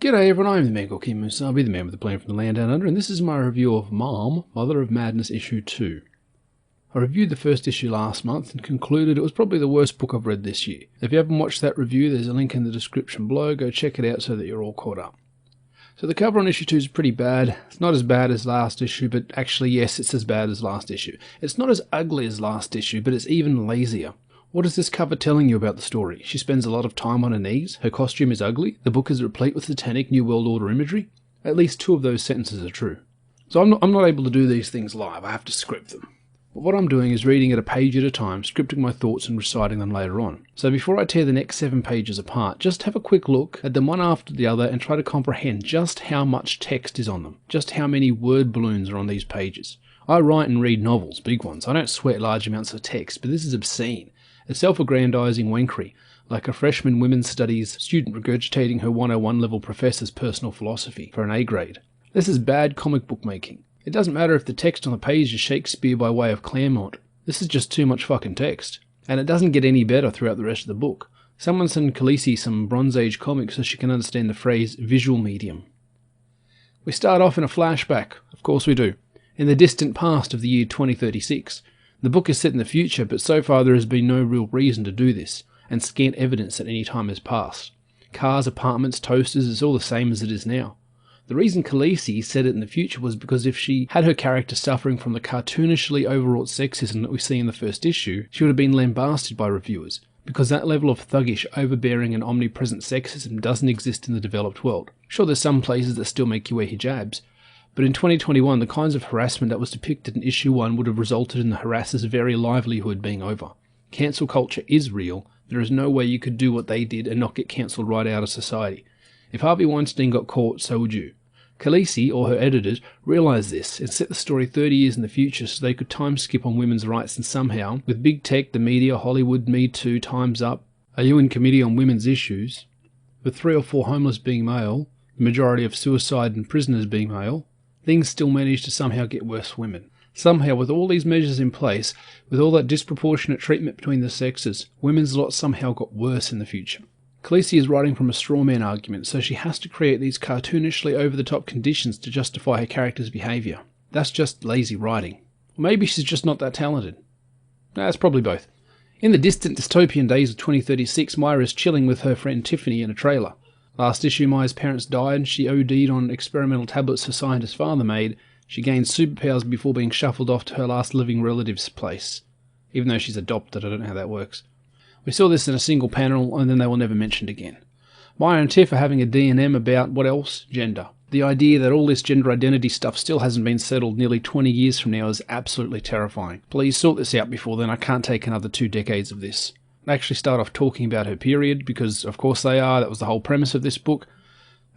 G'day everyone, I'm the man called Kemosabe, the man with the plan from the land down under, and this is my review of M.O.M, Mother of Madness Issue 2. I reviewed the first issue last month and concluded it was probably the worst book I've read this year. If you haven't watched that review, there's a link in the description below, go check it out so that you're all caught up. So the cover on issue 2 is pretty bad. It's not as bad as last issue, but actually yes, it's as bad as last issue. It's not as ugly as last issue, but it's even lazier. What is this cover telling you about the story? She spends a lot of time on her knees, her costume is ugly, the book is replete with satanic New World Order imagery. At least 2 of those sentences are true. So I'm not able to do these things live, I have to script them. But what I'm doing is reading it a page at a time, scripting my thoughts and reciting them later on. So before I tear the next 7 pages apart, just have a quick look at them one after the other and try to comprehend just how much text is on them, just how many word balloons are on these pages. I write and read novels, big ones. I don't sweat large amounts of text, but this is obscene. It's self-aggrandizing wankery, like a freshman women's studies student regurgitating her 101 level professor's personal philosophy for an A grade. This is bad comic book making. It doesn't matter if the text on the page is Shakespeare by way of Claremont. This is just too much fucking text. And it doesn't get any better throughout the rest of the book. Someone send Khaleesi some Bronze Age comics so she can understand the phrase visual medium. We start off in a flashback, of course we do, in the distant past of the year 2036. The book is set in the future, but so far there has been no real reason to do this, and scant evidence that any time has passed. Cars, apartments, toasters, it's all the same as it is now. The reason Khaleesi said it in the future was because if she had her character suffering from the cartoonishly overwrought sexism that we see in the first issue, she would have been lambasted by reviewers, because that level of thuggish, overbearing and omnipresent sexism doesn't exist in the developed world. Sure, there's some places that still make you wear hijabs, but in 2021, the kinds of harassment that was depicted in issue 1 would have resulted in the harasser's very livelihood being over. Cancel culture is real. There is no way you could do what they did and not get cancelled right out of society. If Harvey Weinstein got caught, so would you. Khaleesi, or her editors, realised this and set the story 30 years in the future so they could time skip on women's rights, and somehow, with big tech, the media, Hollywood, Me Too, Time's Up, a UN committee on women's issues, with 3 or 4 homeless being male, the majority of suicide and prisoners being male, things still manage to somehow get worse for women. Somehow, with all these measures in place, with all that disproportionate treatment between the sexes, women's lot somehow got worse in the future. Khaleesi is writing from a straw man argument, so she has to create these cartoonishly over-the-top conditions to justify her character's behaviour. That's just lazy writing. Or maybe she's just not that talented. It's probably both. In the distant dystopian days of 2036, Myra is chilling with her friend Tiffany in a trailer. Last issue, Maya's parents died and she OD'd on experimental tablets her scientist father made. She gained superpowers before being shuffled off to her last living relative's place. Even though she's adopted, I don't know how that works. We saw this in a single panel and then they were never mentioned again. Maya and Tiff are having a D&M about, what else? Gender. The idea that all this gender identity stuff still hasn't been settled nearly 20 years from now is absolutely terrifying. Please sort this out before then, I can't take another 2 decades of this. They actually start off talking about her period, because of course they are, that was the whole premise of this book,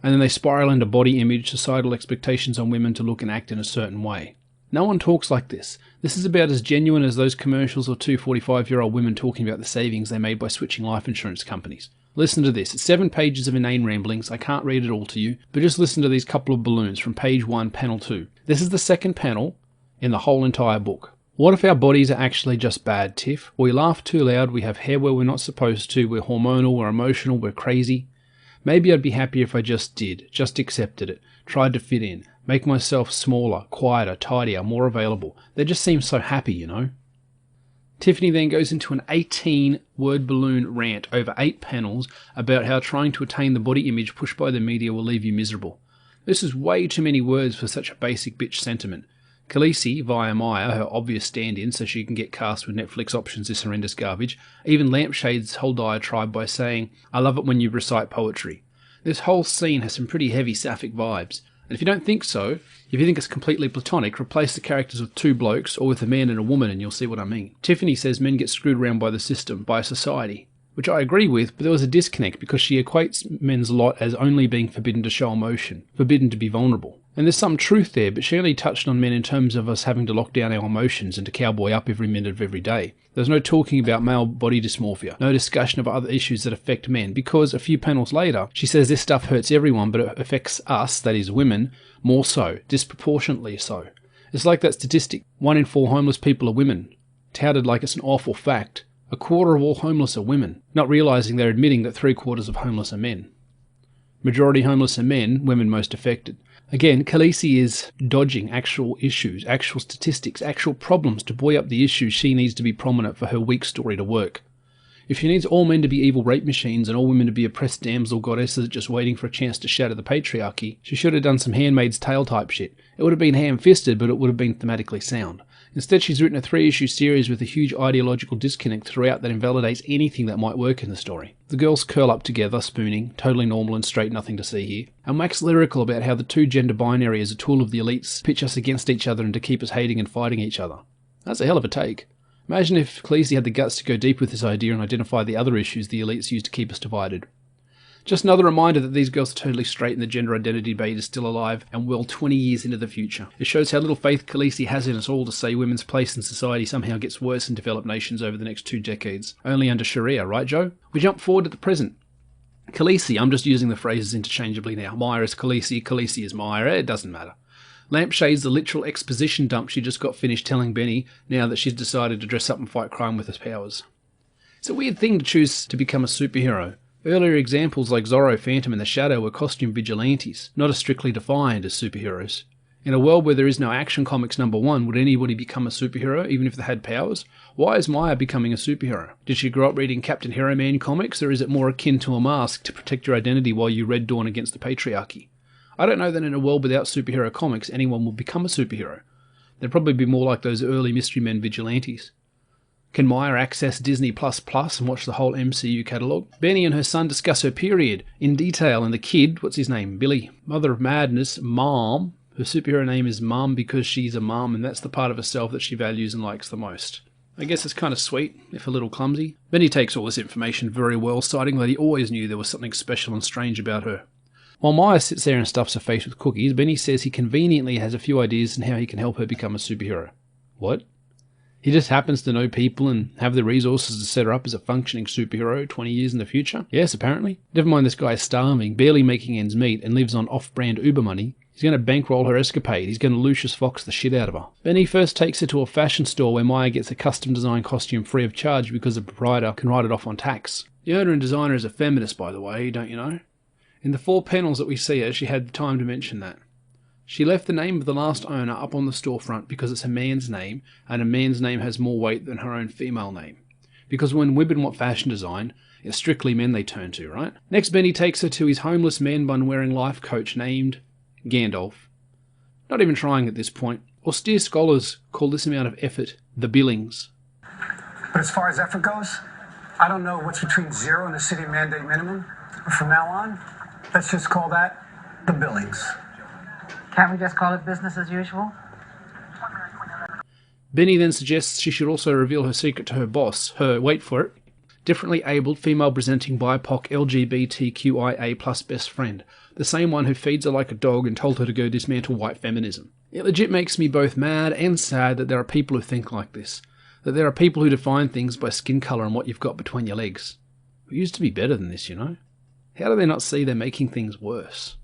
and then they spiral into body image, societal expectations on women to look and act in a certain way. No one talks like this. This is about as genuine as those commercials or 2 45-year-old women talking about the savings they made by switching life insurance companies. Listen to this, it's 7 pages of inane ramblings, I can't read it all to you, but just listen to these couple of balloons from page 1, panel 2. This is the second panel in the whole entire book. What if our bodies are actually just bad, Tiff? We laugh too loud, we have hair where we're not supposed to, we're hormonal, we're emotional, we're crazy. Maybe I'd be happier if I just did, just accepted it, tried to fit in, make myself smaller, quieter, tidier, more available. They just seem so happy, you know? Tiffany then goes into an 18-word balloon rant over 8 panels about how trying to attain the body image pushed by the media will leave you miserable. This is way too many words for such a basic bitch sentiment. Khaleesi, via Maya, her obvious stand-in so she can get cast with Netflix options this horrendous garbage, even lampshades whole diatribe by saying, I love it when you recite poetry. This whole scene has some pretty heavy sapphic vibes, and if you don't think so, if you think it's completely platonic, replace the characters with 2 blokes or with a man and a woman and you'll see what I mean. Tiffany says men get screwed around by the system, by society, which I agree with, but there was a disconnect because she equates men's lot as only being forbidden to show emotion, forbidden to be vulnerable. And there's some truth there, but she only touched on men in terms of us having to lock down our emotions and to cowboy up every minute of every day. There's no talking about male body dysmorphia, no discussion of other issues that affect men, because a few panels later, she says this stuff hurts everyone, but it affects us, that is women, more so, disproportionately so. It's like that statistic, 1 in 4 homeless people are women, touted like it's an awful fact. A quarter of all homeless are women, not realising they're admitting that 3/4 of homeless are men. Majority homeless are men, women most affected. Again, Khaleesi is dodging actual issues, actual statistics, actual problems to buoy up the issues she needs to be prominent for her weak story to work. If she needs all men to be evil rape machines and all women to be oppressed damsel goddesses just waiting for a chance to shatter the patriarchy, she should have done some Handmaid's Tale type shit. It would have been ham-fisted, but it would have been thematically sound. Instead, she's written a 3-issue series with a huge ideological disconnect throughout that invalidates anything that might work in the story. The girls curl up together, spooning, totally normal and straight, nothing to see here, and wax lyrical about how the two gender binary as a tool of the elites pitch us against each other and to keep us hating and fighting each other. That's a hell of a take. Imagine if Khaleesi had the guts to go deep with this idea and identify the other issues the elites use to keep us divided. Just another reminder that these girls are totally straight and the gender identity debate is still alive and well 20 years into the future. It shows how little faith Khaleesi has in us all to say women's place in society somehow gets worse in developed nations over the next 2 decades. Only under Sharia, right Joe? We jump forward to the present. Khaleesi, I'm just using the phrases interchangeably now. Maya is Khaleesi, Khaleesi is Maya, it doesn't matter. Lampshade's the literal exposition dump she just got finished telling Benny now that she's decided to dress up and fight crime with his powers. It's a weird thing to choose to become a superhero. Earlier examples like Zorro, Phantom and the Shadow were costume vigilantes, not as strictly defined as superheroes. In a world where there is no Action Comics #1, would anybody become a superhero even if they had powers? Why is Maya becoming a superhero? Did she grow up reading Captain Hero Man comics, or is it more akin to a mask to protect your identity while you Red Dawn against the patriarchy? I don't know that in a world without superhero comics anyone will become a superhero. They'd probably be more like those early Mystery Men vigilantes. Can Maya access Disney++ and watch the whole MCU catalogue? Benny and her son discuss her period in detail, and the kid, what's his name, Billy, mother of madness, M.O.M, her superhero name is Mom because she's a mom and that's the part of herself that she values and likes the most. I guess it's kind of sweet, if a little clumsy. Benny takes all this information very well, citing that he always knew there was something special and strange about her. While Maya sits there and stuffs her face with cookies, Benny says he conveniently has a few ideas on how he can help her become a superhero. What? He just happens to know people and have the resources to set her up as a functioning superhero 20 years in the future? Yes, apparently. Never mind this guy is starving, barely making ends meet, and lives on off-brand Uber money. He's going to bankroll her escapade. He's going to Lucius Fox the shit out of her. Benny first takes her to a fashion store where Maya gets a custom-designed costume free of charge because the proprietor can write it off on tax. The owner and designer is a feminist, by the way, don't you know? In the 4 panels that we see her, she had the time to mention that. She left the name of the last owner up on the storefront because it's a man's name, and a man's name has more weight than her own female name. Because when women want fashion design, it's strictly men they turn to, right? Next, Benny takes her to his homeless man-bun-wearing life coach named Gandalf. Not even trying at this point. Austere scholars call this amount of effort the billings. But as far as effort goes, I don't know what's between 0 and the city mandate minimum. But from now on, let's just call that the billings. Can't we just call it business as usual? Benny then suggests she should also reveal her secret to her boss, her, wait for it, differently abled, female-presenting BIPOC LGBTQIA+ best friend, the same one who feeds her like a dog and told her to go dismantle white feminism. It legit makes me both mad and sad that there are people who think like this, that there are people who define things by skin colour and what you've got between your legs. We used to be better than this, you know? How do they not see they're making things worse?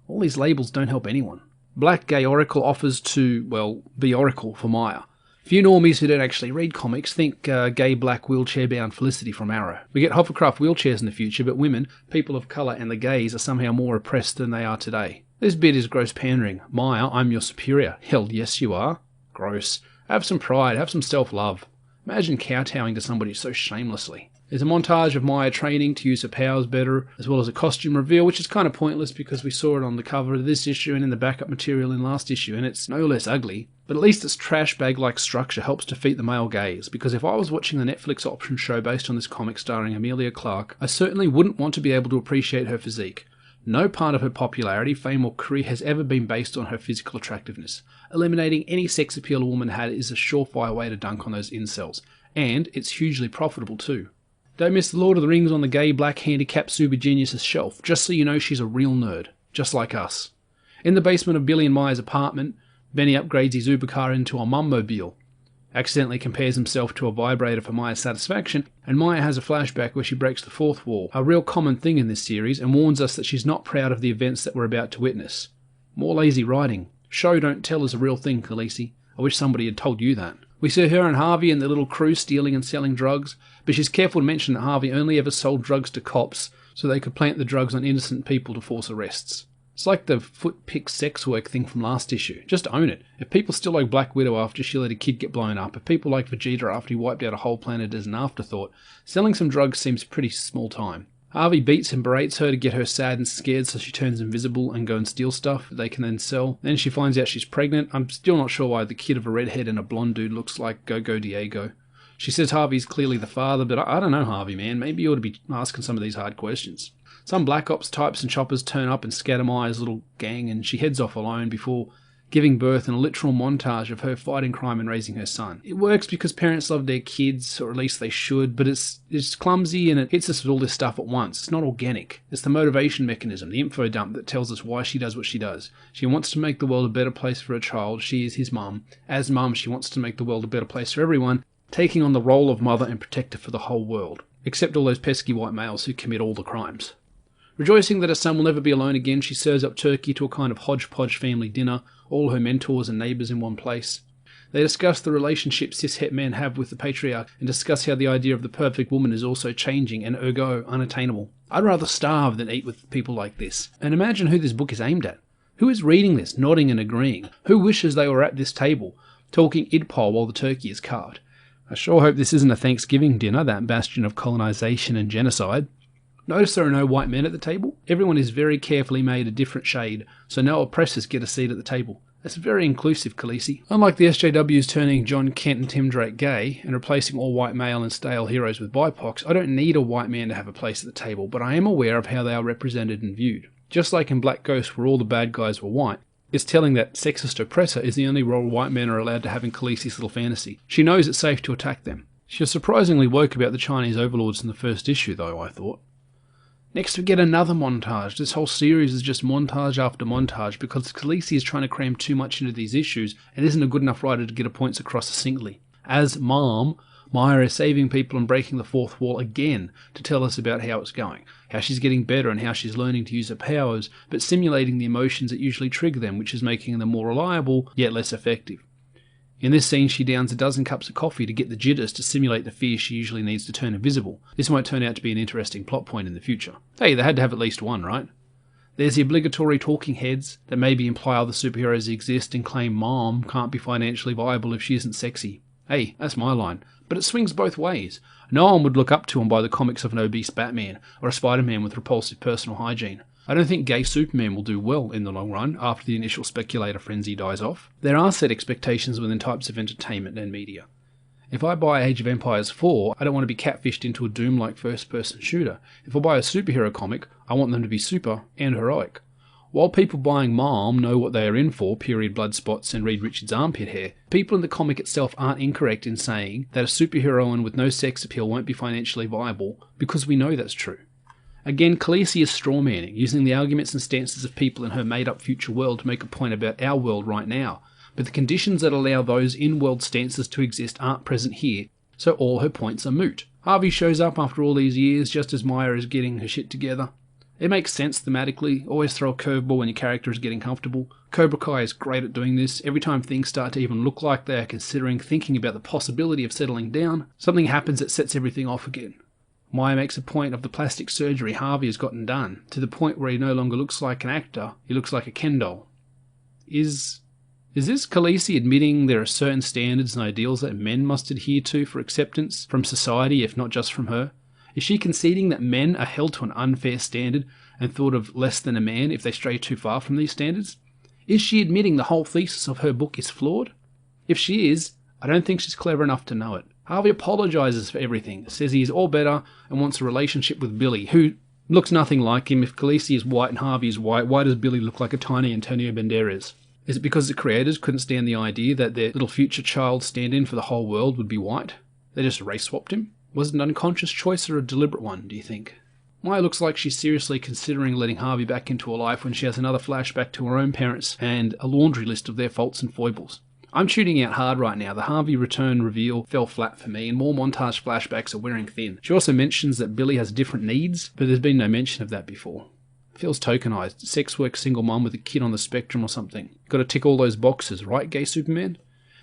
All these labels don't help anyone. Black gay Oracle offers to, well, be Oracle for Maya. Few normies who don't actually read comics think gay black wheelchair-bound Felicity from Arrow. We get hovercraft wheelchairs in the future, but women, people of colour and the gays are somehow more oppressed than they are today. This bit is gross pandering. Maya, I'm your superior. Hell, yes you are. Gross. Have some pride, have some self-love. Imagine kowtowing to somebody so shamelessly. There's a montage of Maya training to use her powers better, as well as a costume reveal, which is kind of pointless because we saw it on the cover of this issue and in the backup material in last issue, and it's no less ugly. But at least its trash bag-like structure helps defeat the male gaze, because if I was watching the Netflix option show based on this comic starring Emilia Clarke, I certainly wouldn't want to be able to appreciate her physique. No part of her popularity, fame or career has ever been based on her physical attractiveness. Eliminating any sex appeal a woman had is a surefire way to dunk on those incels, and it's hugely profitable too. Don't miss the Lord of the Rings on the gay black handicapped super genius's shelf, just so you know she's a real nerd, just like us. In the basement of Billy and Maya's apartment, Benny upgrades his Ubercar into a M.O.M, accidentally compares himself to a vibrator for Maya's satisfaction, and Maya has a flashback where she breaks the fourth wall, a real common thing in this series, and warns us that she's not proud of the events that we're about to witness. More lazy writing. Show don't tell is a real thing, Khaleesi. I wish somebody had told you that. We see her and Harvey and their little crew stealing and selling drugs, but she's careful to mention that Harvey only ever sold drugs to cops, so they could plant the drugs on innocent people to force arrests. It's like the foot-pick sex work thing from last issue. Just own it. If people still like Black Widow after she let a kid get blown up, if people like Vegeta after he wiped out a whole planet as an afterthought, selling some drugs seems pretty small time. Harvey beats and berates her to get her sad and scared, so she turns invisible and go and steal stuff that they can then sell. Then she finds out she's pregnant. I'm still not sure why the kid of a redhead and a blonde dude looks like Go-Go Diego. She says Harvey's clearly the father, but I don't know, Harvey, man. Maybe you ought to be asking some of these hard questions. Some Black Ops types and choppers turn up and scattermire little gang, and she heads off alone before giving birth in a literal montage of her fighting crime and raising her son. It works because parents love their kids, or at least they should, but it's clumsy and it hits us with all this stuff at once. It's not organic. It's the motivation mechanism, the info dump that tells us why she does what she does. She wants to make the world a better place for her child. She is his mum. As mum, she wants to make the world a better place for everyone, taking on the role of mother and protector for the whole world, except all those pesky white males who commit all the crimes. Rejoicing that her son will never be alone again, she serves up turkey to a kind of hodgepodge family dinner, all her mentors and neighbours in one place. They discuss the relationship cis-het men have with the patriarch and discuss how the idea of the perfect woman is also changing and ergo unattainable. I'd rather starve than eat with people like this. And imagine who this book is aimed at. Who is reading this, nodding and agreeing? Who wishes they were at this table, talking idpol while the turkey is carved? I sure hope this isn't a Thanksgiving dinner, that bastion of colonisation and genocide. Notice there are no white men at the table. Everyone is very carefully made a different shade, so no oppressors get a seat at the table. That's very inclusive, Khaleesi. Unlike the SJWs turning John Kent and Tim Drake gay, and replacing all white male and stale heroes with BIPOCs, I don't need a white man to have a place at the table, but I am aware of how they are represented and viewed. Just like in Black Ghost, where all the bad guys were white, it's telling that sexist oppressor is the only role white men are allowed to have in Khaleesi's little fantasy. She knows it's safe to attack them. She was surprisingly woke about the Chinese overlords in the first issue, though, I thought. Next we get another montage. This whole series is just montage after montage because Khaleesi is trying to cram too much into these issues and isn't a good enough writer to get her points across succinctly. As Mom, Maya is saving people and breaking the fourth wall again to tell us about how it's going, how she's getting better and how she's learning to use her powers, but simulating the emotions that usually trigger them, which is making them more reliable, yet less effective. In this scene, she downs a dozen cups of coffee to get the jitters to simulate the fear she usually needs to turn invisible. This might turn out to be an interesting plot point in the future. Hey, they had to have at least one, right? There's the obligatory talking heads that maybe imply other superheroes exist and claim Mom can't be financially viable if she isn't sexy. Hey, that's my line. But it swings both ways. No one would look up to and buy the comics of an obese Batman or a Spider-Man with repulsive personal hygiene. I don't think gay Superman will do well in the long run after the initial speculator frenzy dies off. There are set expectations within types of entertainment and media. If I buy Age of Empires 4, I don't want to be catfished into a Doom-like first-person shooter. If I buy a superhero comic, I want them to be super and heroic. While people buying Mom know what they are in for, period blood spots and Reed Richards armpit hair, people in the comic itself aren't incorrect in saying that a superheroine with no sex appeal won't be financially viable, because we know that's true. Again, Khaleesi is strawmanning, using the arguments and stances of people in her made-up future world to make a point about our world right now, but the conditions that allow those in-world stances to exist aren't present here, so all her points are moot. Harvey shows up after all these years, just as Maya is getting her shit together. It makes sense thematically, always throw a curveball when your character is getting comfortable. Cobra Kai is great at doing this. Every time things start to even look like they are thinking about the possibility of settling down, something happens that sets everything off again. Maya makes a point of the plastic surgery Harvey has gotten done, to the point where he no longer looks like an actor, he looks like a Ken doll. Is this Khaleesi admitting there are certain standards and ideals that men must adhere to for acceptance from society, if not just from her? Is she conceding that men are held to an unfair standard and thought of less than a man if they stray too far from these standards? Is she admitting the whole thesis of her book is flawed? If she is, I don't think she's clever enough to know it. Harvey apologises for everything, says he is all better and wants a relationship with Billy, who looks nothing like him. If Khaleesi is white and Harvey is white, why does Billy look like a tiny Antonio Banderas? Is it because the creators couldn't stand the idea that their little future child stand-in for the whole world would be white? They just race-swapped him? Was it an unconscious choice or a deliberate one, do you think? Maya looks like she's seriously considering letting Harvey back into her life when she has another flashback to her own parents and a laundry list of their faults and foibles. I'm shooting out hard right now. The Harvey return reveal fell flat for me, and more montage flashbacks are wearing thin. She also mentions that Billy has different needs, but there's been no mention of that before. It feels tokenized. Sex work, single mom with a kid on the spectrum or something. Gotta tick all those boxes, right, gay Superman?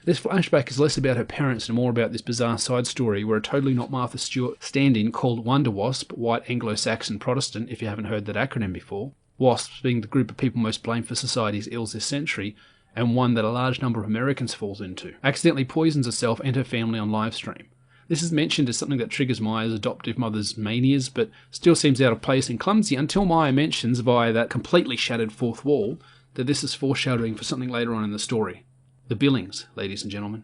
This flashback is less about her parents and more about this bizarre side story where a totally not Martha Stewart stand-in called Wonder Wasp, White Anglo-Saxon Protestant, if you haven't heard that acronym before, WASPs being the group of people most blamed for society's ills this century, and one that a large number of Americans falls into, accidentally poisons herself and her family on livestream. This is mentioned as something that triggers Maya's adoptive mother's manias, but still seems out of place and clumsy until Maya mentions via that completely shattered fourth wall that this is foreshadowing for something later on in the story. The Billings, ladies and gentlemen.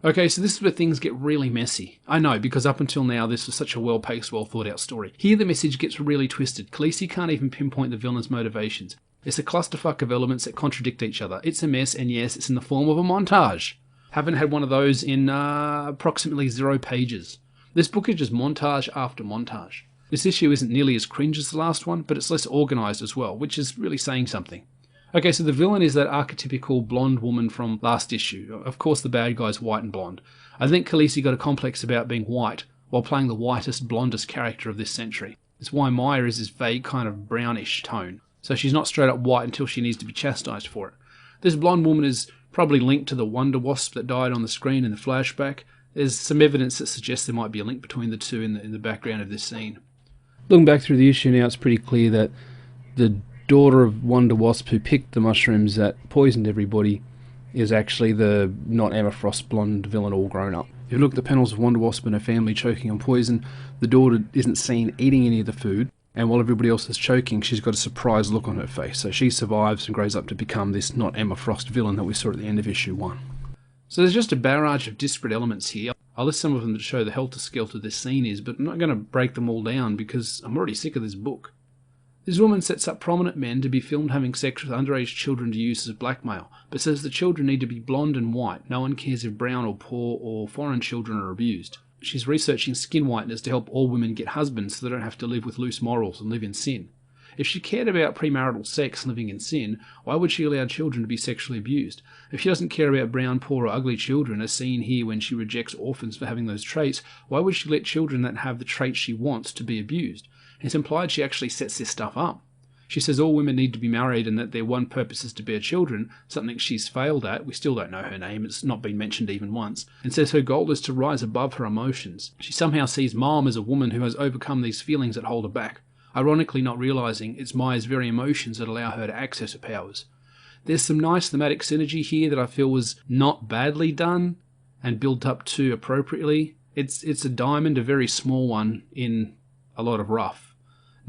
Okay, so this is where things get really messy. I know, because up until now this was such a well-paced, well-thought-out story. Here the message gets really twisted. Khaleesi can't even pinpoint the villain's motivations. It's a clusterfuck of elements that contradict each other. It's a mess, and yes, it's in the form of a montage. Haven't had one of those in approximately 0 pages. This book is just montage after montage. This issue isn't nearly as cringe as the last one, but it's less organised as well, which is really saying something. Okay, so the villain is that archetypical blonde woman from last issue. Of course the bad guy's white and blonde. I think Khaleesi got a complex about being white, while playing the whitest, blondest character of this century. It's why Maya is this vague kind of brownish tone. So she's not straight up white until she needs to be chastised for it. This blonde woman is probably linked to the Wonder Wasp that died on the screen in the flashback. There's some evidence that suggests there might be a link between the two in the background of this scene. Looking back through the issue now, it's pretty clear that the daughter of Wonder Wasp who picked the mushrooms that poisoned everybody is actually the not Emma Frost blonde villain all grown up. If you look at the panels of Wonder Wasp and her family choking on poison, the daughter isn't seen eating any of the food, and while everybody else is choking, she's got a surprised look on her face. So she survives and grows up to become this not Emma Frost villain that we saw at the end of issue 1. So there's just a barrage of disparate elements here. I'll list some of them to show the helter-skelter this scene is, but I'm not going to break them all down because I'm already sick of this book. This woman sets up prominent men to be filmed having sex with underage children to use as blackmail, but says the children need to be blonde and white. No one cares if brown or poor or foreign children are abused. She's researching skin whiteness to help all women get husbands so they don't have to live with loose morals and live in sin. If she cared about premarital sex and living in sin, why would she allow children to be sexually abused? If she doesn't care about brown, poor or ugly children, as seen here when she rejects orphans for having those traits, why would she let children that have the traits she wants to be abused? It's implied she actually sets this stuff up. She says all women need to be married and that their one purpose is to bear children, something she's failed at. We still don't know her name, it's not been mentioned even once, and says her goal is to rise above her emotions. She somehow sees Mom as a woman who has overcome these feelings that hold her back, ironically not realising it's Maya's very emotions that allow her to access her powers. There's some nice thematic synergy here that I feel was not badly done and built up to appropriately. It's a diamond, a very small one, in a lot of rough.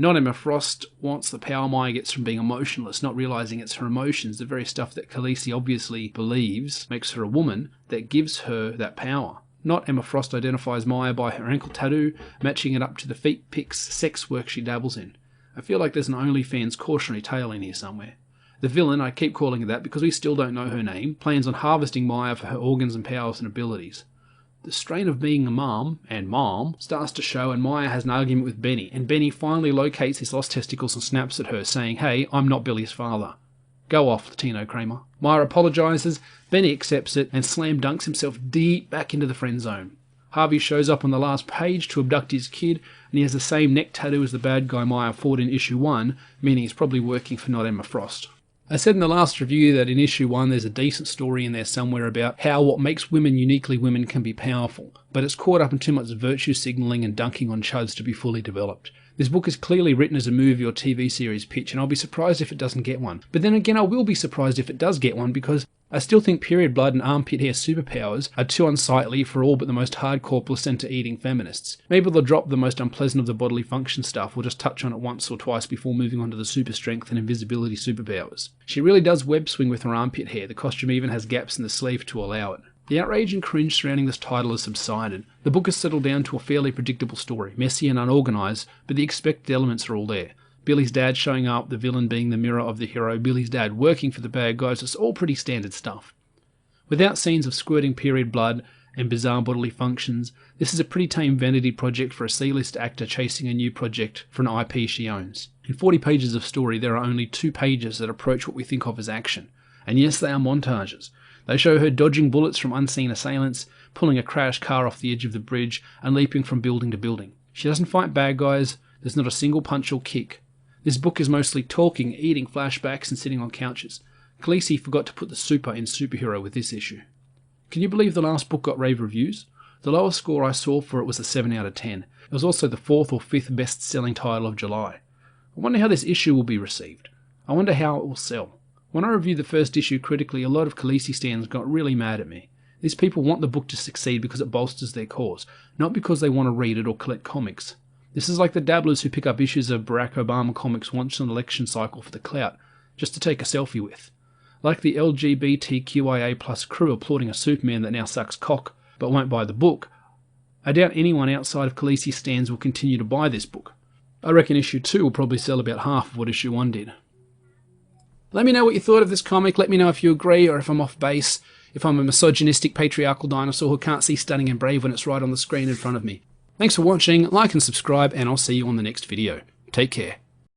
Not Emma Frost wants the power Maya gets from being emotionless, not realising it's her emotions, the very stuff that Khaleesi obviously believes makes her a woman, that gives her that power. Not Emma Frost identifies Maya by her ankle tattoo, matching it up to the feet pics sex work she dabbles in. I feel like there's an OnlyFans cautionary tale in here somewhere. The villain, I keep calling her that because we still don't know her name, plans on harvesting Maya for her organs and powers and abilities. The strain of being a mom, and mom, starts to show and Maya has an argument with Benny, and Benny finally locates his lost testicles and snaps at her, saying, "Hey, I'm not Billy's father. Go off, Latino Kramer." Maya apologises, Benny accepts it, and slam dunks himself deep back into the friend zone. Harvey shows up on the last page to abduct his kid, and he has the same neck tattoo as the bad guy Maya fought in issue 1, meaning he's probably working for not Emma Frost. I said in the last review that in issue 1 there's a decent story in there somewhere about how what makes women uniquely women can be powerful, but it's caught up in too much virtue signalling and dunking on chuds to be fully developed. This book is clearly written as a movie or TV series pitch, and I'll be surprised if it doesn't get one. But then again, I will be surprised if it does get one, because I still think period blood and armpit hair superpowers are too unsightly for all but the most hardcore placenta-eating feminists. Maybe they'll drop the most unpleasant of the bodily function stuff, or just touch on it once or twice before moving on to the super strength and invisibility superpowers. She really does web swing with her armpit hair. The costume even has gaps in the sleeve to allow it. The outrage and cringe surrounding this title has subsided. The book has settled down to a fairly predictable story, messy and unorganised, but the expected elements are all there. Billy's dad showing up, the villain being the mirror of the hero, Billy's dad working for the bad guys, it's all pretty standard stuff. Without scenes of squirting period blood and bizarre bodily functions, this is a pretty tame vanity project for a C-list actor chasing a new project for an IP she owns. In 40 pages of story, there are only 2 pages that approach what we think of as action. And yes, they are montages. They show her dodging bullets from unseen assailants, pulling a crashed car off the edge of the bridge, and leaping from building to building. She doesn't fight bad guys, there's not a single punch or kick. This book is mostly talking, eating flashbacks, and sitting on couches. Khaleesi forgot to put the super in superhero with this issue. Can you believe the last book got rave reviews? The lowest score I saw for it was a 7 out of 10. It was also the 4th or 5th best-selling title of July. I wonder how this issue will be received. I wonder how it will sell. When I reviewed the first issue critically, a lot of Khaleesi stans got really mad at me. These people want the book to succeed because it bolsters their cause, not because they want to read it or collect comics. This is like the dabblers who pick up issues of Barack Obama comics once an election cycle for the clout, just to take a selfie with. Like the LGBTQIA+ crew applauding a Superman that now sucks cock but won't buy the book, I doubt anyone outside of Khaleesi stans will continue to buy this book. I reckon issue 2 will probably sell about half of what issue 1 did. Let me know what you thought of this comic. Let me know if you agree or if I'm off base, if I'm a misogynistic patriarchal dinosaur who can't see Stunning and Brave when it's right on the screen in front of me. Thanks for watching, like and subscribe, and I'll see you on the next video. Take care.